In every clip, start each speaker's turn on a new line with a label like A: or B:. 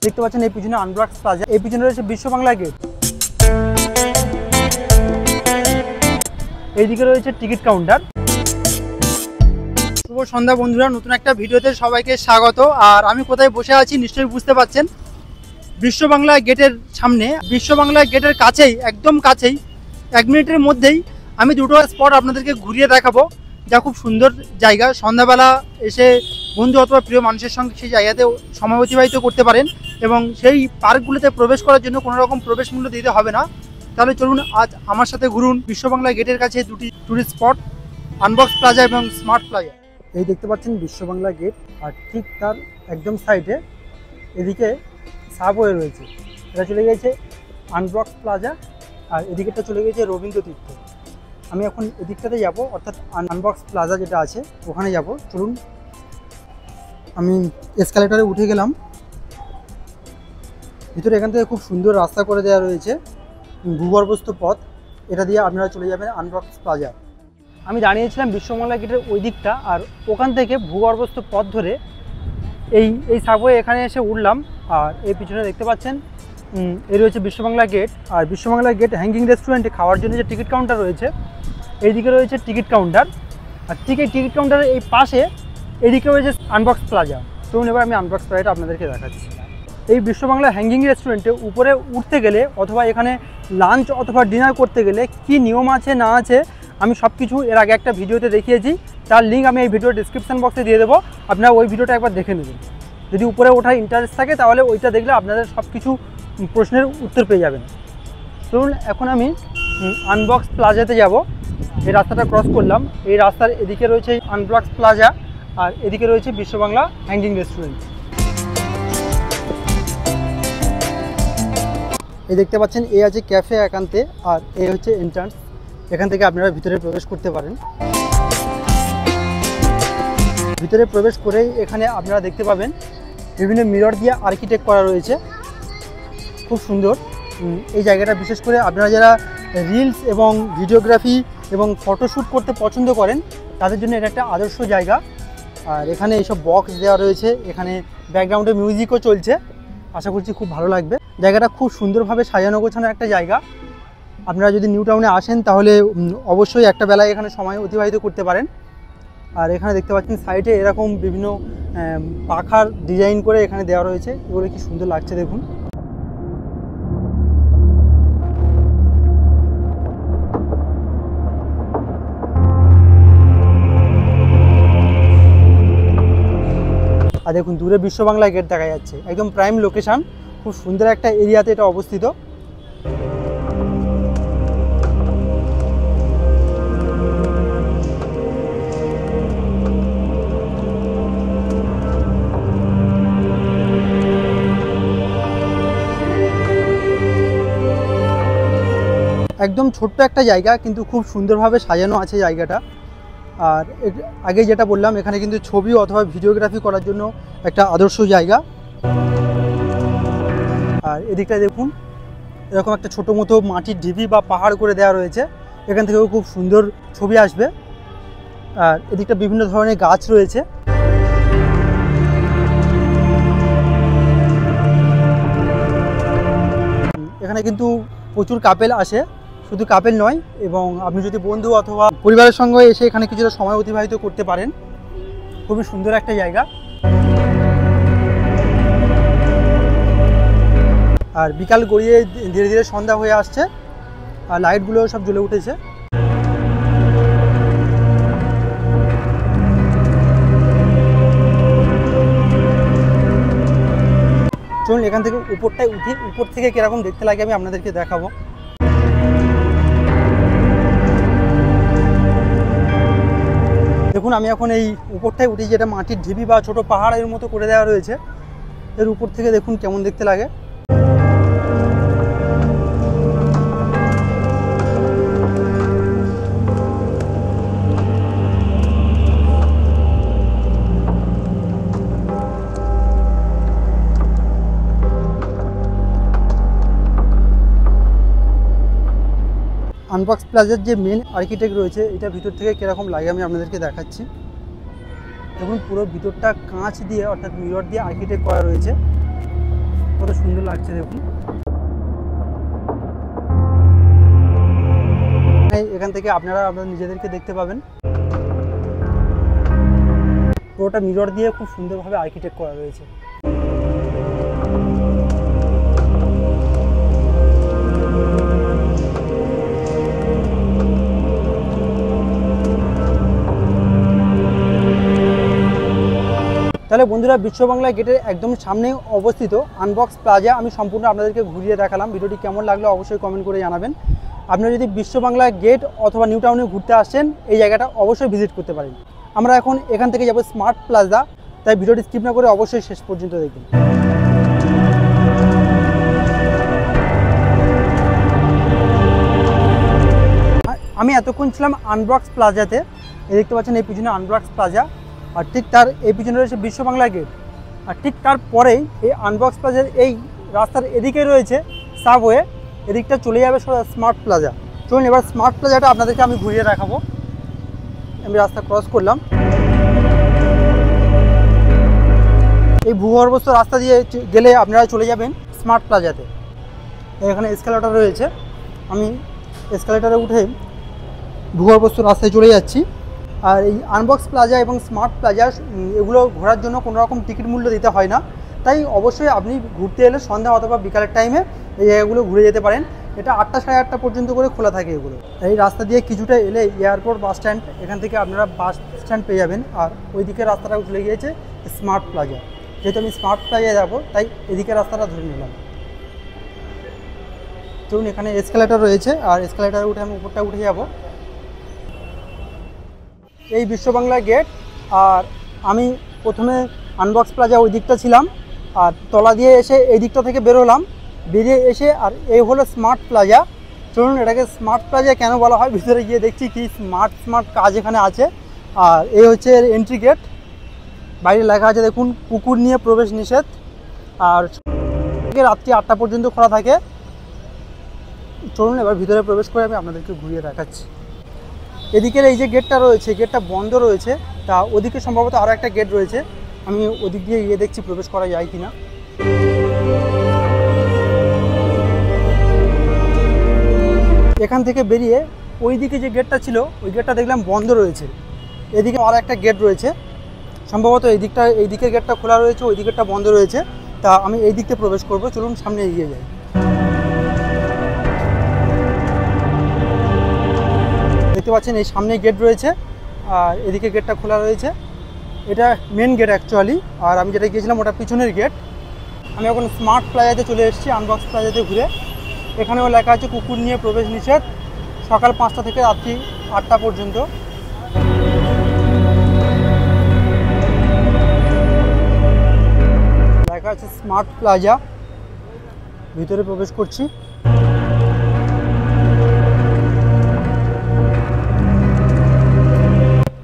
A: দেখতে পাচ্ছেন এই পিছনে আনব্লকস প্লাজা, এই পিছনে রয়েছে বিশ্ব বাংলা গেট, এইদিকে রয়েছে টিকিট কাউন্টার। শুভ সন্ধ্যা বন্ধুরা, নতুন একটা ভিডিওতে সবাইকে স্বাগত। আর আমি কোথায় বসে আছি নিশ্চয়ই বুঝতে পারছেন, বিশ্ব বাংলা গেটের সামনে। বিশ্ব বাংলা গেটের কাছেই, একদম কাছেই, 1 মিনিটের মধ্যেই আমি দুটো স্পট আপনাদেরকে ঘুরিয়ে দেখাবো, যা খুব সুন্দর জায়গা। সন্ধ্যাবেলা এসে বন্ধু অথবা প্রিয় মানুষের সঙ্গে সেই জায়গাতে সময় অতিবাহিত করতে পারেন এবং সেই পার্কগুলোতে প্রবেশ করার জন্য কোনো রকম প্রবেশ মূল্য দিতে হবে না। তাহলে চলুন আজ আমার সাথে ঘুরুন বিশ্ব বাংলা গেটের কাছে দুটি টুরিস্ট স্পট, আনবক্স প্লাজা এবং স্মার্ট প্লাজা। এই দেখতে পাচ্ছেন বিশ্ব বাংলা গেট, আর ঠিক তার একদম সাইডে এদিকে সাবওয়ে রয়েছে, এটা চলে গেছে আনবক্স প্লাজা, আর এদিকেটা চলে গেছে রবীন্দ্র তীর্থ। আমি এখন এদিকটাতে যাব, অর্থাৎ আনবক্স প্লাজা যেটা আছে ওখানে যাব। চলুন, আমি এসকালেটরে উঠে গেলাম ভিতরে। এখান থেকে খুব সুন্দর রাস্তা করে দেওয়া রয়েছে, ভূগর্ভস্থ পথ, এটা দিয়ে আপনারা চলে যাবেন আনবক্স প্লাজা। আমি দাঁড়িয়েছিলাম বিশ্ববাংলা গেটের ওই দিকটা, আর ওখান থেকে ভূগর্ভস্থ পথ ধরে এই সাবওয়ে এখানে এসে উঠলাম। আর এই পিছনে দেখতে পাচ্ছেন এই রয়েছে বিশ্ববাংলা গেট। আর বিশ্ববাংলা গেট হ্যাঙ্গিং রেস্টুরেন্টে খাওয়ার জন্য যে টিকিট কাউন্টার রয়েছে, এইদিকে রয়েছে টিকিট কাউন্টার, আর ঠিক এই টিকিট কাউন্টারের এই পাশে এইদিকে রয়েছে আনবক্স প্লাজা। চলুন এবার আমি আনবক্স প্লাজাটা আপনাদেরকে দেখাচ্ছি। এই বিশ্ববাংলা হ্যাঙ্গিং রেস্টুরেন্টে উপরে উঠতে গেলে অথবা এখানে লাঞ্চ অথবা ডিনার করতে গেলে কি নিয়ম আছে না আছে আমি সব কিছু এর আগে একটা ভিডিওতে দেখিয়েছি, তার লিঙ্ক আমি এই ভিডিওর ডিসক্রিপশান বক্সে দিয়ে দেবো, আপনারা ওই ভিডিওটা একবার দেখে নেবেন। যদি উপরে ওঠার ইন্টারেস্ট থাকে তাহলে ওইটা দেখলে আপনাদের সব কিছু প্রশ্নের উত্তর পেয়ে যাবেন। চলুন এখন আমি আনবক্স প্লাজাতে যাব। এই রাস্তাটা ক্রস করলাম, এই রাস্তার এদিকে রয়েছে আনবক্স প্লাজা, আর এদিকে রয়েছে বিশ্ববাংলা হ্যাঙ্গিং রেস্টুরেন্ট। এই দেখতে পাচ্ছেন এই আছে ক্যাফে একান্তে, আর এই হচ্ছে এন্ট্রান্স, এখান থেকে আপনারা ভিতরে প্রবেশ করতে পারেন। ভিতরে প্রবেশ করেই এখানে আপনারা দেখতে পাবেন বিভিন্ন মিরর দিয়ে আর্কিটেক্ট করা রয়েছে, খুব সুন্দর এই জায়গাটা। বিশেষ করে আপনারা যারা রিলস এবং ভিডিওগ্রাফি এবং ফটোশ্যুট করতে পছন্দ করেন তাদের জন্য এটা একটা আদর্শ জায়গা। আর এখানে এইসব বক্স দেওয়া রয়েছে, এখানে ব্যাকগ্রাউন্ডে মিউজিকও চলছে, আশা করছি খুব ভালো লাগবে। জায়গাটা খুব সুন্দরভাবে সাজানো গোছানো একটা জায়গা। আপনারা যদি নিউ টাউনে আসেন তাহলে অবশ্যই একটা বেলায় এখানে সময় অতিবাহিত করতে পারেন। আর এখানে দেখতে পাচ্ছেন সাইডে এরকম বিভিন্ন পাখার ডিজাইন করে এখানে দেওয়া রয়েছে, এগুলো কি সুন্দর লাগছে দেখুন। আর দেখুন দূরে বিশ্ব বাংলা গেট দেখা যাচ্ছে, একদম প্রাইম লোকেশান, খুব সুন্দর একটা এরিয়াতে এটা অবস্থিত। একদম ছোট্ট একটা জায়গা, কিন্তু খুব সুন্দরভাবে সাজানো আছে জায়গাটা। আর আগে যেটা বললাম, এখানে কিন্তু ছবি অথবা ভিডিওগ্রাফি করার জন্য একটা আদর্শ জায়গা। আর এদিকটা দেখুন এরকম একটা ছোটো মতো মাটির ঢিবি বা পাহাড় করে দেওয়া রয়েছে, এখান থেকেও খুব সুন্দর ছবি আসবে। আর এদিকটা বিভিন্ন ধরনের গাছ রয়েছে। এখানে কিন্তু প্রচুর কাপেল আসে, শুধু কাপেল নয়, এবং আপনি যদি বন্ধু অথবা পরিবারের সঙ্গে এসে এখানে কিছুটা সময় অতিবাহিত করতে পারেন। খুবই সুন্দর একটা জায়গা। আর বিকাল গড়িয়ে ধীরে ধীরে সন্ধ্যা হয়ে আসছে, আর লাইটগুলো সব জ্বলে উঠেছে। চলুন এখান থেকে উপরটায় উঠি, উপর থেকে কীরকম দেখতে লাগে আমি আপনাদেরকে দেখাবো। দেখুন আমি এখন এই উপরটায় উঠি, যেটা মাটির ঢিবি বা ছোট পাহাড়ের মতো করে দেওয়া রয়েছে, এর উপর থেকে দেখুন কেমন দেখতে লাগে। আনবক্স প্লাজার যে মেন আর্কিটেক্ট রয়েছে, এটা ভিতর থেকে কীরকম লাগে আমি আপনাদেরকে দেখাচ্ছি। দেখুন পুরো ভিতরটা কাঁচ দিয়ে অর্থাৎ মিরর দিয়ে আর্কিটেক্ট করা রয়েছে। কত সুন্দর লাগছে দেখুন। এখান থেকে আপনারা নিজেদেরকে দেখতে পাবেন। পুরোটা মিরর দিয়ে খুব সুন্দরভাবে আর্কিটেক্ট করা রয়েছে। তাহলে বন্ধুরা, বিশ্ববাংলা গেটের একদম সামনে অবস্থিত আনবক্স প্লাজা আমি সম্পূর্ণ আপনাদেরকে ঘুরিয়ে দেখালাম। ভিডিওটি কেমন লাগলো অবশ্যই কমেন্ট করে জানাবেন। আপনারা যদি বিশ্ববাংলা গেট অথবা নিউ টাউনে ঘুরতে আসেন, এই জায়গাটা অবশ্যই ভিজিট করতে পারেন। আমরা এখন এখান থেকে যাব স্মার্ট প্লাজা, তাই ভিডিওটি স্কিপ না করে অবশ্যই শেষ পর্যন্ত দেখবেন। আমি এতক্ষণ ছিলাম আনবক্স প্লাজাতে। এই দেখতে পাচ্ছেন এই পিছনে আনবক্স প্লাজা, আর ঠিক তার এই পিছনে রয়েছে বিশ্ববাংলা গেট, আর ঠিক তারপরেই এই আনবক্স প্লাজার এই রাস্তার এদিকে রয়েছে সাবওয়ে, এদিকটা চলে যাবে স্মার্ট প্লাজা। চলুন এবার স্মার্ট প্লাজাটা আপনাদেরকে আমি ঘুরিয়ে দেখাবো। আমি রাস্তা ক্রস করলাম। এই ভূগর্ভস্থ রাস্তা দিয়ে গেলে আপনারা চলে যাবেন স্মার্ট প্লাজাতে। এখানে এসকালেটর রয়েছে, আমি এসকালেটরে উঠে ভূগর্ভস্থ রাস্তায় চলে যাচ্ছি। আর এই আনবক্স প্লাজা এবং স্মার্ট প্লাজা এগুলো ঘোরার জন্য কোনো রকম টিকিট মূল্য দিতে হয় না, তাই অবশ্যই আপনি ঘুরতে এলে সন্ধ্যা অথবা বিকালের টাইমে এই জায়গাগুলো ঘুরে যেতে পারেন। এটা 8টা সাড়ে 8টা পর্যন্ত করে খোলা থাকে এগুলো। এই রাস্তা দিয়ে কিছুটা এলে এয়ারপোর্ট বাস স্ট্যান্ড, এখান থেকে আপনারা বাস স্ট্যান্ড পেয়ে যাবেন। আর ওইদিকে রাস্তাটা চলে গিয়েছে স্মার্ট প্লাজা। যেহেতু আমি স্মার্ট প্লাজায় যাবো, তাই এদিকে রাস্তাটা ধরে নিলাম। চলুন, এখানে এসকালেটর রয়েছে, আর এসকালেটরে উঠে আমি উপরটা উঠে যাব। এই বিশ্ববাংলা গেট, আর আমি প্রথমে আনবক্স প্লাজা ওই দিকটা ছিলাম, আর তলা দিয়ে এসে এই দিকটা থেকে বেরোলাম, বেরিয়ে এসে আর এই হলো স্মার্ট প্লাজা। চলুন, এটাকে স্মার্ট প্লাজা কেন বলা হয় ভিতরে গিয়ে দেখছি কি স্মার্ট কাজ এখানে আছে। আর এই হচ্ছে এন্ট্রি গেট, বাইরে লেখা আছে দেখুন কুকুর নিয়ে প্রবেশ নিষেধ। আর রাত্রি 8টা পর্যন্ত খোলা থাকে। চলুন এবার ভিতরে প্রবেশ করে আমি আপনাদেরকে ঘুরিয়ে দেখাচ্ছি। এদিকের এই যে গেটটা রয়েছে, গেটটা বন্ধ রয়েছে, তা ওদিকে সম্ভবত আরও একটা গেট রয়েছে। আমি ওদিক দিয়ে গিয়ে দেখছি প্রবেশ করা যায় কিনা। এখান থেকে বেরিয়ে ওই দিকে যে গেটটা ছিল ওই গেটটা দেখলাম বন্ধ রয়েছে। এদিকে আর একটা গেট রয়েছে, সম্ভবত এই দিকের গেটটা খোলা রয়েছে, ওই দিকেরটা বন্ধ রয়েছে। তা আমি এই দিকতে প্রবেশ করব। চলুন সামনে এগিয়ে যাই। দেখতে পাচ্ছেন এই সামনে গেট রয়েছে, আর এদিকে গেটটা খোলা রয়েছে। এটা মেন গেট অ্যাকচুয়ালি, আর আমি যেটা গিয়েছিলাম ওটা পিছনের গেট। আমি এখন স্মার্ট প্লাজাতে চলে এসেছি, আনবক্স প্লাজাতে ঘুরে। এখানেও লেখা আছে কুকুর নিয়ে প্রবেশ নিষেধ, সকাল 5টা থেকে রাত্রি 8টা পর্যন্ত। লেখা আছে স্মার্ট প্লাজা। ভিতরে প্রবেশ করছি।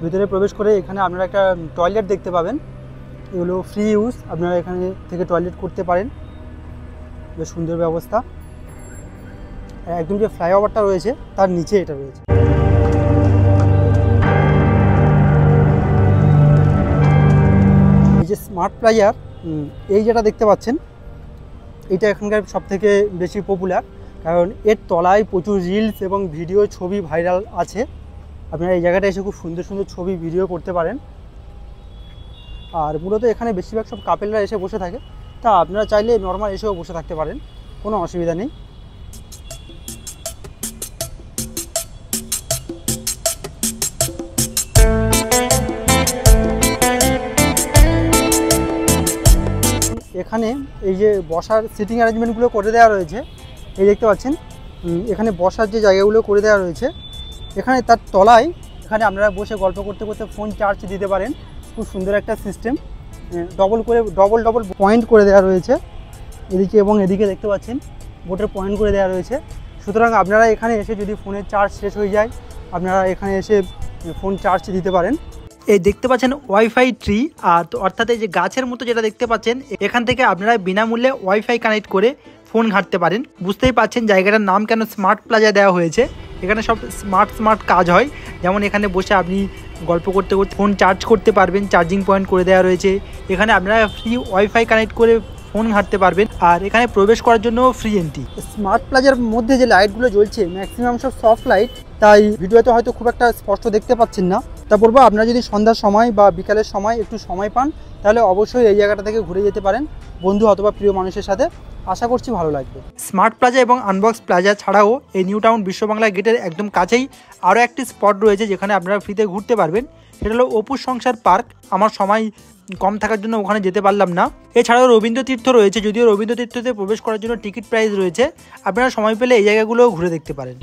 A: ভিতরে প্রবেশ করে এখানে আপনারা একটা টয়লেট দেখতে পাবেন। এগুলো ফ্রি ইউজ, আপনারা এখানে থেকে টয়লেট করতে পারেন। বেশ সুন্দর ব্যবস্থা। একদম যে ফ্লাইওভারটা রয়েছে তার নিচে এটা রয়েছে। এই যে স্মার্ট প্লাজার এই যেটা দেখতে পাচ্ছেন, এটা এখানকার সবথেকে বেশি পপুলার, কারণ এর তলায় প্রচুর রিলস এবং ভিডিও ছবি ভাইরাল আছে। আপনারা এই জায়গাটা এসে খুব সুন্দর সুন্দর ছবি ভিডিও করতে পারেন। আর মূলত এখানে বেশিরভাগ সব কাপেলরা এসে বসে থাকে, তা আপনারা চাইলে নর্মাল এসেও বসে থাকতে পারেন, কোনো অসুবিধা নেই। এখানে এই যে বসার সিটিং অ্যারেঞ্জমেন্টগুলো করে দেওয়া রয়েছে, এই দেখতে পাচ্ছেন এখানে বসার যে জায়গাগুলো করে দেওয়া রয়েছে, এখানে তার তলায় এখানে আপনারা বসে গল্প করতে করতে ফোন চার্জ দিতে পারেন। খুব সুন্দর একটা সিস্টেম, ডবল পয়েন্ট করে দেওয়া রয়েছে এদিকে এবং এদিকে দেখতে পাচ্ছেন বোটের পয়েন্ট করে দেওয়া রয়েছে। সুতরাং আপনারা এখানে এসে যদি ফোনের চার্জ শেষ হয়ে যায়, আপনারা এখানে এসে ফোন চার্জ দিতে পারেন। এই দেখতে পাচ্ছেন ওয়াইফাই ট্রি, আর অর্থাৎ এই যে গাছের মতো যেটা দেখতে পাচ্ছেন, এখান থেকে আপনারা বিনামূল্যে ওয়াইফাই কানেক্ট করে ফোন ঘাঁটতে পারেন। বুঝতেই পাচ্ছেন জায়গাটার নাম কেন স্মার্ট প্লাজা দেওয়া হয়েছে। এখানে সব স্মার্ট কাজ হয়, যেমন এখানে বসে আপনি গল্প করতে করতে ফোন চার্জ করতে পারবেন, চার্জিং পয়েন্ট করে দেওয়া রয়েছে। এখানে আপনারা ফ্রি ওয়াইফাই কানেক্ট করে ফোন ঘাঁটতে পারবেন। আর এখানে প্রবেশ করার জন্য ফ্রি এন্ট্রি। স্মার্ট প্লাজার মধ্যে যে লাইটগুলো জ্বলছে ম্যাক্সিমাম সব সফট লাইট, তাই ভিডিওতে হয়তো খুব একটা স্পষ্ট দেখতে পাচ্ছেন না। তা বলবো আপনারা যদি সন্ধ্যার সময় বা বিকালের সময় একটু সময় পান তাহলে অবশ্যই এই জায়গাটা থেকে ঘুরে যেতে পারেন বন্ধু অথবা প্রিয় মানুষের সাথে। আশা করছি ভালো লাগবে। স্মার্ট প্লাজা এবং আনবক্স প্লাজা ছাড়াও এই নিউ টাউন বিশ্ববাংলা গেটের একদম কাছেই আরও একটি স্পট রয়েছে যেখানে আপনারা ফ্রিতে ঘুরতে পারবেন। সেটা হলো অপু সংসার পার্ক। আমার সময় কম থাকার জন্য ওখানে যেতে পারলাম না। এছাড়াও রবীন্দ্র তীর্থ রয়েছে, যদিও রবীন্দ্র তীর্থতে প্রবেশ করার জন্য টিকিট প্রাইস রয়েছে। আপনারা সময় পেলে এই জায়গাগুলোও ঘুরে দেখতে পারেন।